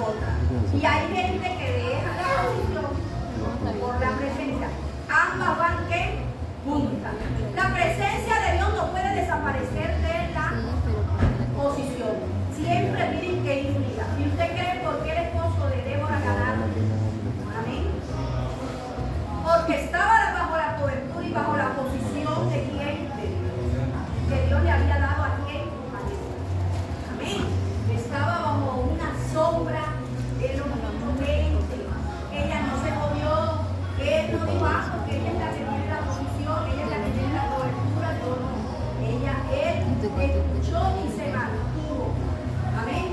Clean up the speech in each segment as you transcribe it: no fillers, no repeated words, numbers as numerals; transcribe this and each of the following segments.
otra. Y hay gente que deja la posición por la presencia. Ambas van que juntas. La presencia de Dios no puede desaparecer de la posición. Siempre miren que ir unida. ¿Y usted cree por qué el esposo de Débora ganaron? Amén. Porque estaba bajo la cobertura y bajo la posición de quien, que Dios le había dado a quien, a Dios. Amén. Estaba bajo una sombra de los inocentes. Ella no se movió. Él no dijo, porque ella es la que tiene la posición, ella es la que tiene la cobertura, yo no. Él escuchó y se mantuvo. Amén.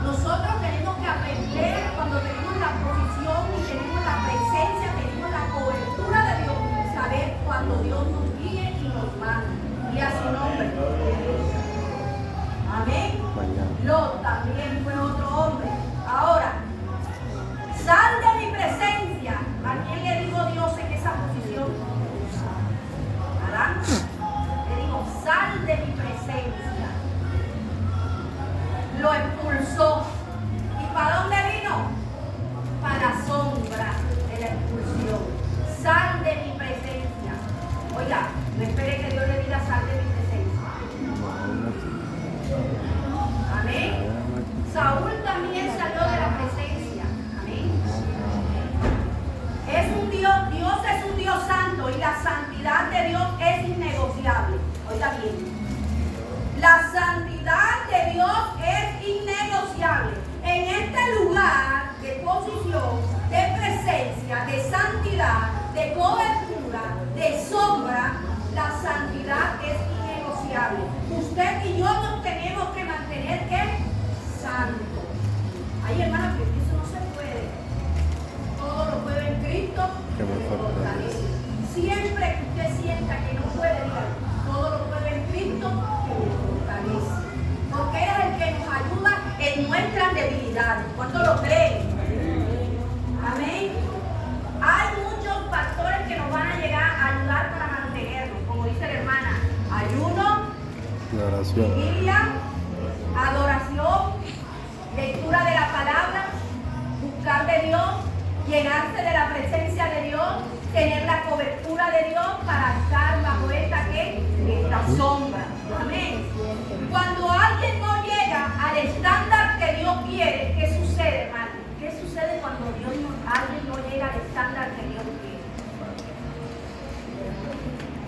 Nosotros tenemos que aprender cuando tenemos la posición y tenemos la presencia, tenemos la cobertura de Dios, saber cuando Dios nos guíe y nos manda. Y a su nombre. Amén. Lot también fue otro hombre. Ahora, sal de mi presencia. ¿A quién le dijo Dios en esa posición? ¿Adán? Le dijo, sal de mi presencia. Lo expulsó. ¿Y para dónde vino? Para la sombra de la expulsión. Sal de mi presencia. Oiga, no espere que Dios le diga sal de mi presencia. Amén. Saúl también salió de la presencia. Amén. Dios es un Dios santo y la santidad de Dios es innegociable. Oiga bien. La santidad de Dios es innegociable. En este lugar de posición, de presencia, de santidad, de cobertura, de sombra, la santidad es innegociable. Usted y yo nos tenemos que mantener ¿qué? Santo. Ay, hermano, que eso no se puede. Todo lo puede en Cristo. Siempre que usted sienta que no puede, diga, todo lo puede en Cristo que me fortalece. Porque Él es el que nos ayuda en nuestras debilidades. ¿Cuánto lo creen? Amén. Hay muchos factores que nos van a llegar a ayudar para mantenernos. Como dice la hermana, ayuno, vigilia, adoración, lectura de la palabra, buscar de Dios, llenarse de la presencia de Dios, tener la cobertura de Dios para estar bajo esta sombra. Amén. Cuando alguien no llega al estándar que Dios quiere, ¿qué sucede, hermano? ¿Qué sucede cuando alguien no llega al estándar que Dios quiere?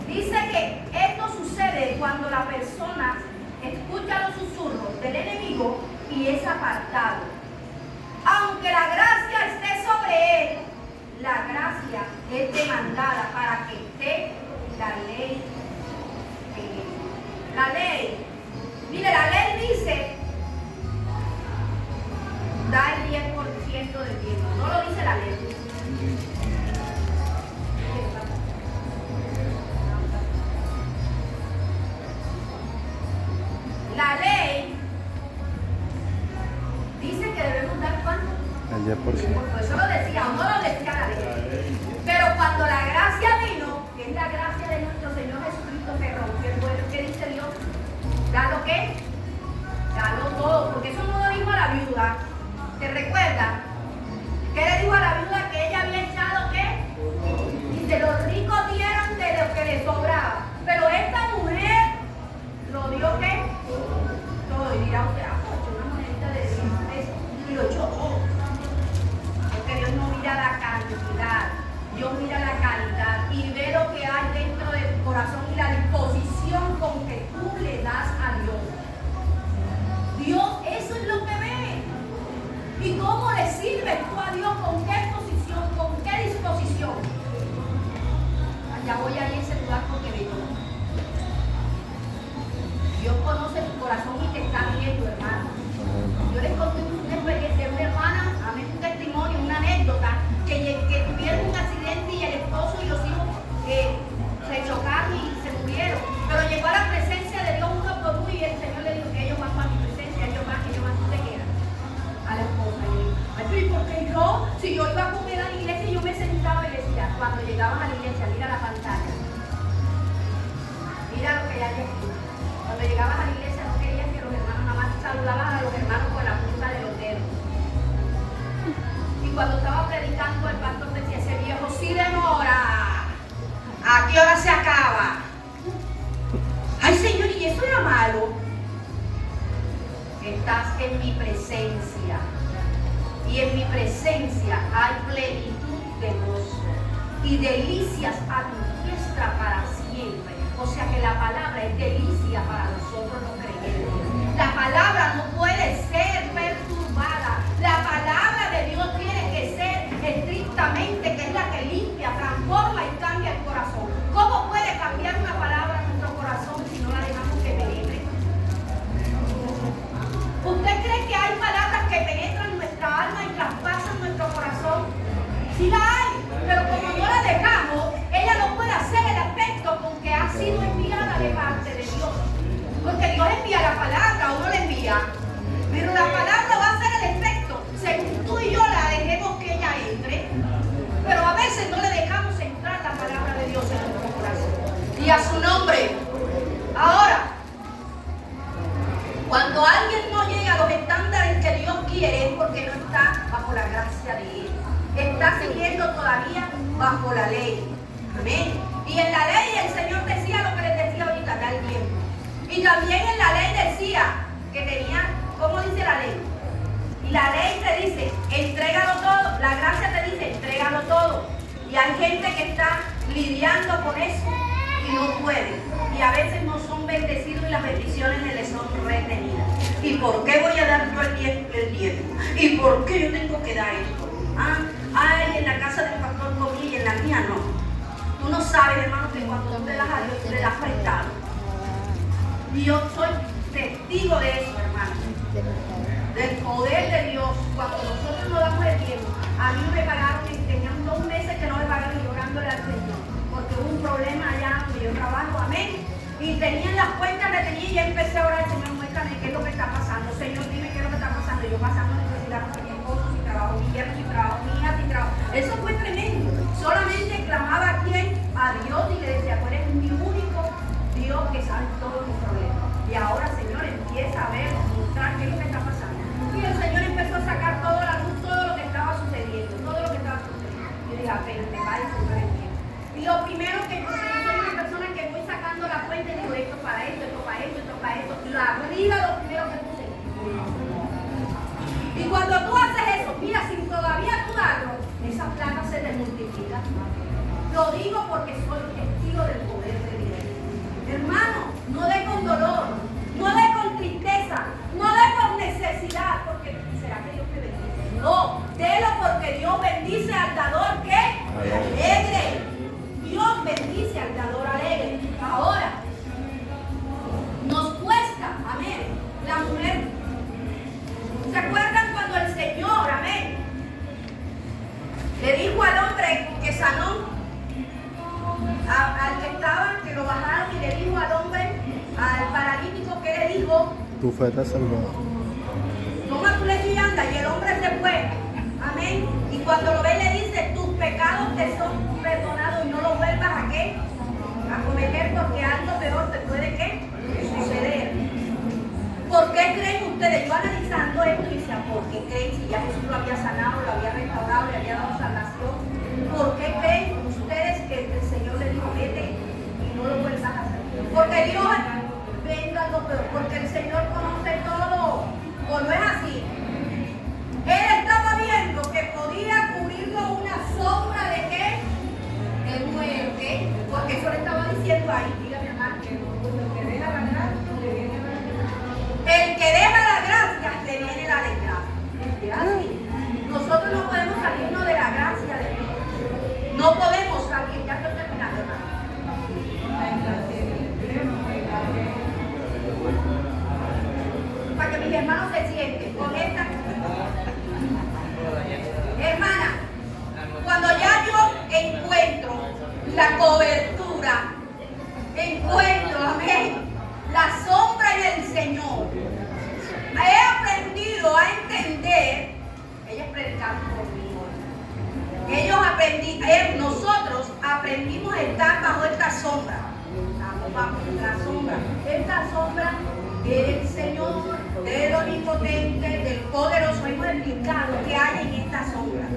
Dice que esto sucede cuando la persona escucha los susurros del enemigo y es apartado. Aunque la gracia esté sobre él, la gracia es demandada para que esté la ley en él. La ley, mire, la ley dice, da el 10% del tiempo. No lo dice la ley. La ley dice que debemos dar ¿cuánto? El 10%. Pues eso lo decía, o no lo decía la ley. Pero cuando la gracia vino, que es la gracia de nuestro Señor Jesucristo que rompió el vuelo, ¿qué dice Dios? ¿Dalo qué? Dalo todo, porque eso no lo dijo a la viuda. ¿Te recuerdas? ¿Qué le dijo a la viuda? Que ella había echado ¿qué? Dice, los ricos dieron de lo que les sobraba. Pero esta mujer lo dio ¿qué? Todo. Y dirá usted, una monedita de 10 pesos. Y lo echó todo. Porque Dios no mira la cantidad, Dios mira la calidad y ve lo que hay dentro de tu corazón y la disposición con que tú le das a Dios. Dios, eso es lo que ve. ¿Y cómo le sirves tú a Dios? ¿Con qué posición? ¿Con qué disposición? Ya voy a ir a ese lugar porque veo. Dios conoce tu corazón y te está viendo, hermano. Yo les conté una experiencia de una hermana, amén, un testimonio, una anécdota, que tuvieron un accidente y el esposo y los hijos se chocaron y se murieron. Pero llegó a la presencia de Dios uno por uno y el Señor le dijo que ellos van para mi presencia, ellos van, tú te quedas. A la esposa. Y le dijo, ay, pero ¿y por qué yo? Si yo iba a comer a la iglesia y yo me sentaba y decía, cuando llegaban a la iglesia, mira la pantalla. Mira lo que hay aquí. Cuando llegabas a la iglesia no querías que los hermanos nada más saludaban a los hermanos con la punta de los dedos. cuando estaba predicando, el pastor decía, ese viejo sí demora. ¿A qué hora se acaba? Ay, Señor, ¿y eso era malo? Estás en mi presencia. Y en mi presencia hay plenitud de gozo y delicias a tu diestra para siempre. O sea que la palabra es delicia para nosotros los creyentes. La palabra no puede ser perturbada. La palabra de Dios tiene que ser estrictamente, que es la que limpia, transforma y cambia el corazón. ¿Cómo puede cambiar una palabra en nuestro corazón si no la dejamos que penetre? ¿Usted cree que hay palabras que penetran nuestra alma y traspasan nuestro corazón? Sí la hay, pero como no la dejamos, ella no puede hacer el efecto con que ha sido enviada de parte de Dios. Porque Dios envía la palabra, uno la envía, pero la palabra va a hacer el efecto según tú y yo la dejemos que ella entre. Pero a veces no le dejamos entrar la palabra de Dios en nuestro corazón. Y a su nombre. Ahora, cuando alguien no llega a los estándares que Dios quiere es porque no está bajo la gracia de Él. Está siguiendo todavía bajo la ley. Amén. Y en la ley el Señor decía lo que les decía ahorita, da el tiempo. Y también en la ley decía que tenía, ¿cómo dice la ley? Y la ley te dice, entrégalo todo. La gracia te dice, entrégalo todo. Y hay gente que está lidiando con eso y no puede. Y a veces no son bendecidos y las bendiciones les son retenidas. ¿Y por qué voy a dar yo el diezmo? ¿Y por qué yo tengo que dar esto? Ay, en la casa del pastor comí y en la mía no. Tú no sabes, hermano, que cuando tú le das a Dios, tú le das prestado. Y yo soy testigo de eso, hermano. Del poder de Dios. Cuando nosotros no damos el tiempo, a mí me pagaron, tenían 2 meses que no me pagaron llorándole al Señor. Porque hubo un problema allá donde yo trabajo, amén. Y tenían las cuentas retenidas y ya empecé a orar, Señor, muéstrame qué es lo que está pasando. Señor, dime qué es lo que está pasando. Y yo pasando necesidad, no tenía esposo, sin trabajo, mi yerno, sin trabajo, mi hija, sin trabajo. Eso fue tremendo. Solamente clamaba a quién, a Dios, y le decía, tú eres mi único Dios que sabe todos mis problemas. Y ahora, Señor, empieza a ver, mostrar qué es lo que está pasando. Y el Señor empezó a sacar toda la luz, todo lo que estaba sucediendo, todo lo que estaba sucediendo. Y yo dije, apenas te vayas, Señor, entiendo. Y lo primero que yo soy una persona que voy sacando la cuenta y digo, esto para esto, esto para esto, esto para esto. La arriba lo primero que puse. Y cuando tú haces eso, mira, sin todavía tú darlo, esa plata se te multiplica. Lo digo porque soy testigo del poder de Dios. Hermano, no dé con dolor, no dé con tristeza, no dé por necesidad, porque será que Dios te bendice. No, délo porque Dios bendice al dador que alegre. Dios bendice al dador alegre. Ahora, nos cuesta, amén, la mujer. ¿Se acuerdan cuando el Señor, amén, le dijo al hombre que sanó, al que estaba, que lo bajaron, y le dijo al hombre, al paralítico, que le dijo? Tu fe te salvó. Toma tu lecho y anda. Y el hombre se fue. Amén. Y cuando lo ve le dice, tus pecados te son perdonados y no los vuelvas a ¿qué? A cometer, porque algo peor te puede ¿qué? Suceder. ¿Por qué creen ustedes? Yo analizando esto y decía, ¿por qué creen si ya Jesús lo había sanado, lo había restaurado, le había dado salvación? ¿Por qué creen ustedes que el Señor le dijo, vete y no lo vuelvas a hacer? Porque Dios venga lo peor, porque el Señor conoce todo. ¿O no es así? Él estaba viendo que podía cubrirlo una sombra de ¿qué? De muerte, porque eso le estaba diciendo ahí, dígame hermano, que el que deja la gracia, le viene la desgracia. El que deja la gracia, le viene la desgracia. ¿Es así? Nosotros no podemos salirnos de la gracia de Dios. No podemos salir, ya estoy terminando, hermano. Para que mis hermanos se sienten con esta. Hermana, cuando ya yo encuentro la cobertura, encuentro, amén, la sombra en el Señor, he aprendido a entender, ellas predicaron conmigo, nosotros aprendimos a estar bajo esta sombra, bajo la sombra, esta sombra del Señor, del Omnipotente, del Poderoso. Hemos explicado qué hay en esta sombra.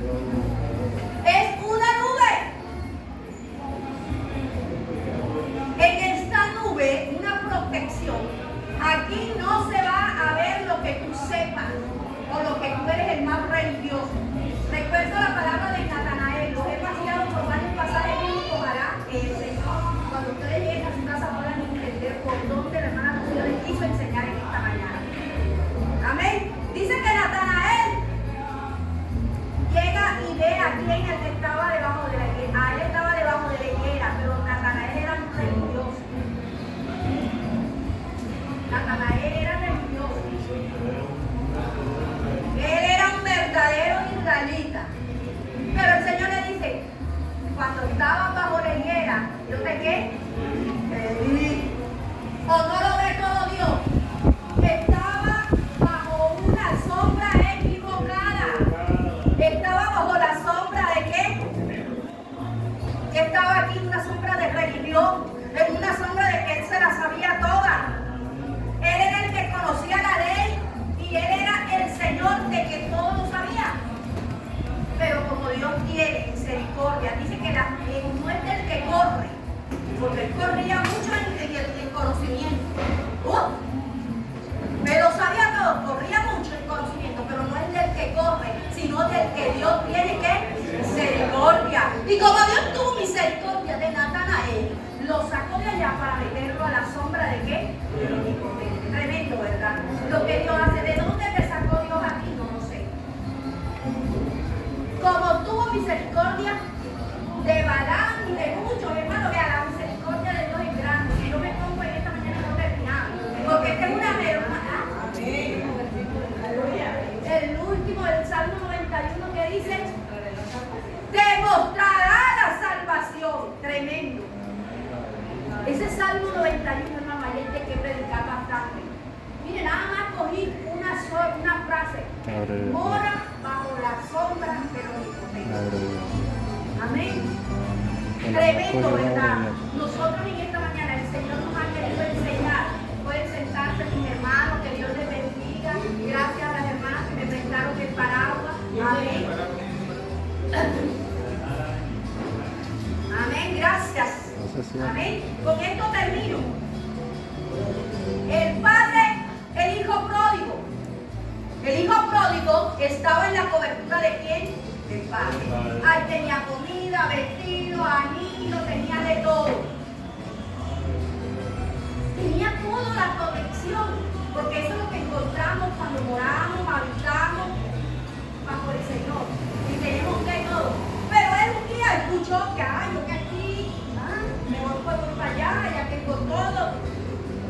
misericordia. Dice que no es del que corre, porque él corría mucho en conocimiento. Pero sabía todo, corría mucho en conocimiento, pero no es del que corre, sino del que Dios tiene que misericordia. Y como Dios tuvo misericordia de Natanael, lo sacó de allá para meterlo a la sombra de qué? De los impotentes. Tremendo, ¿verdad? Lo que Dios hace. ¿De dónde te sacó Dios a ti? No lo sé. Como tuvo misericordia de Balaam y de muchos, hermanos, vea, la misericordia de Dios es grande. Si yo me pongo en esta mañana no terminaba, porque esta es una merma. El último, el Salmo 91 que dice, te mostrará la salvación. Tremendo. Ese Salmo 91, hermano, hay gente que predica bastante. Mire, nada más cogí una frase. Mora bajo la sombra de los impotentes. Amén. Tremendo, ¿verdad? Nosotros en esta mañana el Señor nos ha querido enseñar. Pueden sentarse mis hermanos, que Dios les bendiga. Gracias a las hermanas que me prestaron el paraguas. Amén. Amén, gracias. Amén. Con esto termino. El padre, el hijo pródigo. El hijo pródigo estaba en la cobertura de quién? Del padre. Ahí tenía comida, vestido, anillo, tenía de todo. Tenía toda la protección, porque eso es lo que encontramos cuando moramos, habitamos bajo el Señor. Y tenemos de todo. Pero él un día escuchó que, yo que aquí, mejor puedo ir para allá, ya tengo todo.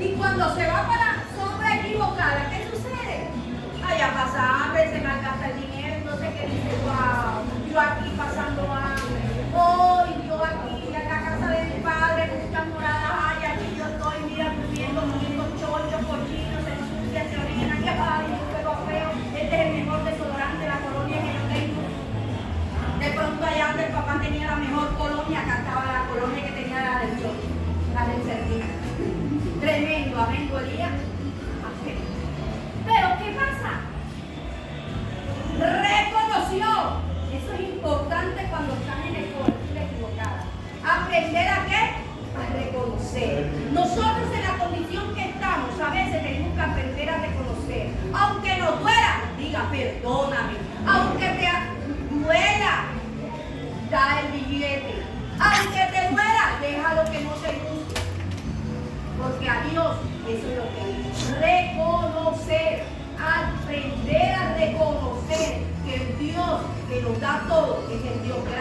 Y cuando se va para la sombra equivocada, ¿qué sucede? Allá pasa hambre, se malgasta el dinero, entonces que dice, wow, yo aquí pasando hambre. Hoy yo aquí en la casa de mi padre, muchas moradas hay, aquí yo estoy, mira, viviendo comiendo chochos, cochinos, se ensucia, se orina, que ay, yo pego feo, este es el mejor desodorante de la colonia que yo tengo. De pronto allá donde el papá tenía la mejor colonia, acá estaba la colonia que tenía la del chocho, la del servicio. Tremendo, amén, Golía. Pero ¿qué pasa? Reconoció. Eso es importante cuando están en la cobertura equivocada. ¿Aprender a qué? A reconocer. Nosotros en la condición que estamos, a veces tenemos que aprender a reconocer. Aunque nos duela, diga perdóname. Aunque te duela, da el billete. Aunque te duela, deja lo que no te guste. Porque a Dios eso es lo que es. Reconocer, aprender a reconocer que el Dios que nos da todo es el Dios que